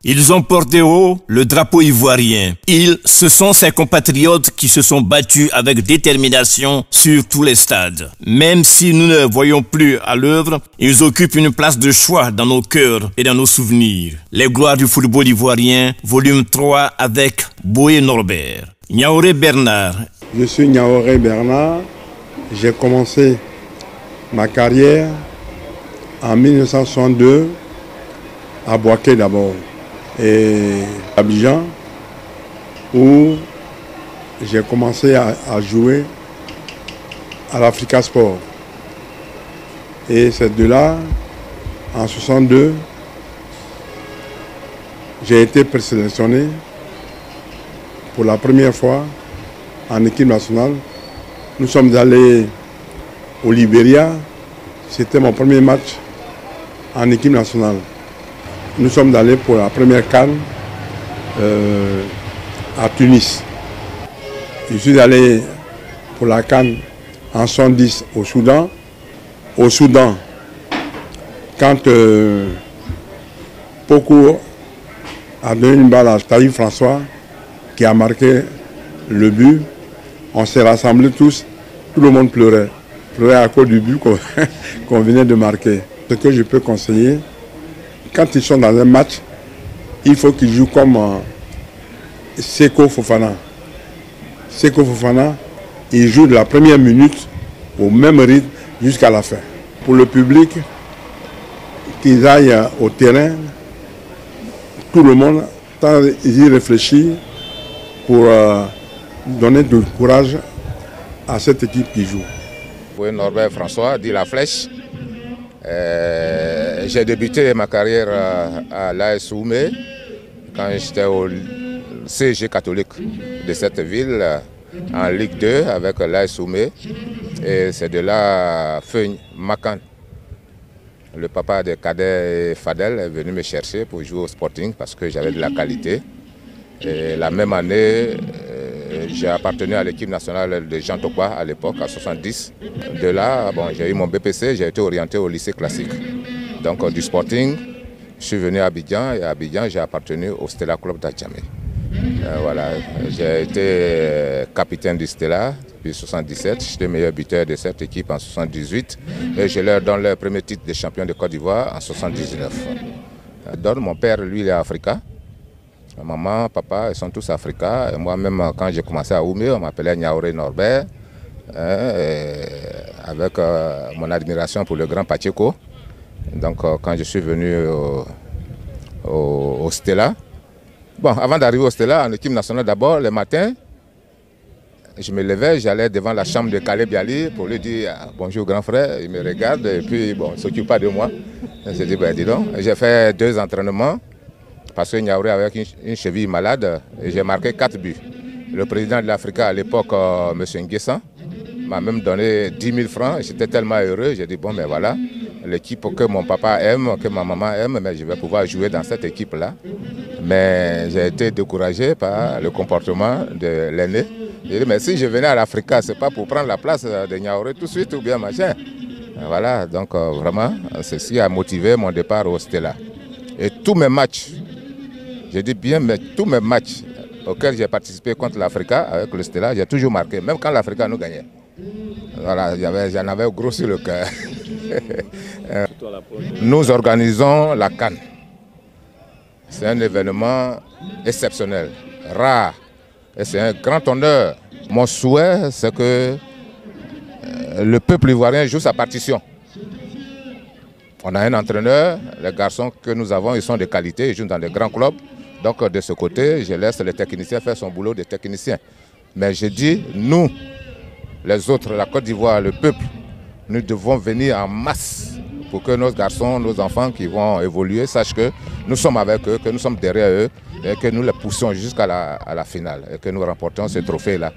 Ils ont porté haut le drapeau ivoirien. Ce sont ces compatriotes qui se sont battus avec détermination sur tous les stades. Même si nous ne les voyons plus à l'œuvre, ils occupent une place de choix dans nos cœurs et dans nos souvenirs. Les gloires du football ivoirien, volume 3 avec Boé Norbert. Niaouré Bernard. Je suis Niaouré Bernard. J'ai commencé ma carrière en 1962 à Bouaké d'abord et à Abidjan où j'ai commencé à jouer à l'Africa Sport. Et c'est de là, en 62, j'ai été présélectionné pour la première fois en équipe nationale. Nous sommes allés au Libéria. C'était mon premier match en équipe nationale. Nous sommes allés pour la première CAN à Tunis. Je suis allé pour la CAN en 70 au Soudan. Au Soudan, quand Pokou a donné une balle à Taïf François, qui a marqué le but, on s'est rassemblés tous, tout le monde pleurait. Pleurait à cause du but qu'on venait de marquer. Ce que je peux conseiller, quand ils sont dans un match, il faut qu'ils jouent comme Seko Fofana. Seko Fofana, il joue de la première minute au même rythme jusqu'à la fin. Pour le public, qu'ils aillent au terrain, tout le monde, tant ils y réfléchissent pour donner du courage à cette équipe qui joue. Oui, Norbert François, dit La Flèche. J'ai débuté ma carrière à l'AS Oumé quand j'étais au CG catholique de cette ville en Ligue 2 avec l'AS Oumé. Et c'est de là Feugne Makan, le papa de Kader et Fadel, est venu me chercher pour jouer au Sporting parce que j'avais de la qualité. Et la même année, j'ai appartenu à l'équipe nationale de Jean Tokwa à l'époque, à 70. De là, bon, j'ai eu mon BPC, j'ai été orienté au lycée classique. Donc du Sporting, je suis venu à Abidjan et à Abidjan, j'ai appartenu au Stella Club d'Adjamé. Voilà, j'ai été capitaine du Stella depuis 77, j'étais meilleur buteur de cette équipe en 78 et je leur donne leur premier titre de champion de Côte d'Ivoire en 79. Donc mon père, lui, il est africain. Maman, papa, ils sont tous africains. Et moi-même, quand j'ai commencé à Oumé, on m'appelait Niaouré Norbert, avec mon admiration pour le grand Pacheco. Donc, quand je suis venu au Stella, bon, avant d'arriver au Stella, en équipe nationale d'abord, le matin, je me levais, j'allais devant la chambre de Caleb Biali pour lui dire bonjour grand frère. Il me regarde et puis, bon, il ne s'occupe pas de moi. Je dis, ben dis donc, j'ai fait 2 entraînements. Parce que Niaouré avait une cheville malade et j'ai marqué 4 buts. Le président de l'Africa à l'époque, M. Nguessan, m'a même donné 10 000 francs. J'étais tellement heureux, j'ai dit bon ben voilà, l'équipe que mon papa aime, que ma maman aime, mais je vais pouvoir jouer dans cette équipe-là. Mais j'ai été découragé par le comportement de l'aîné. J'ai dit mais si je venais à l'Africa, c'est pas pour prendre la place de Niaouré tout de suite ou bien machin. Voilà, donc vraiment, ceci a motivé mon départ au Stella. Et tous mes matchs, je dis bien, mais tous mes matchs auxquels j'ai participé contre l'Africa avec le Stella, j'ai toujours marqué, même quand l'Africa nous gagnait. Voilà, j'en avais gros sur le cœur. Nous organisons la CAN. C'est un événement exceptionnel, rare, et c'est un grand honneur. Mon souhait, c'est que le peuple ivoirien joue sa partition. On a un entraîneur, les garçons que nous avons, ils sont de qualité, ils jouent dans des grands clubs. Donc de ce côté, je laisse les techniciens faire son boulot de technicien. Mais je dis, nous, les autres, la Côte d'Ivoire, le peuple, nous devons venir en masse pour que nos garçons, nos enfants qui vont évoluer sachent que nous sommes avec eux, que nous sommes derrière eux et que nous les poussons jusqu'à la finale et que nous remportons ce trophée-là.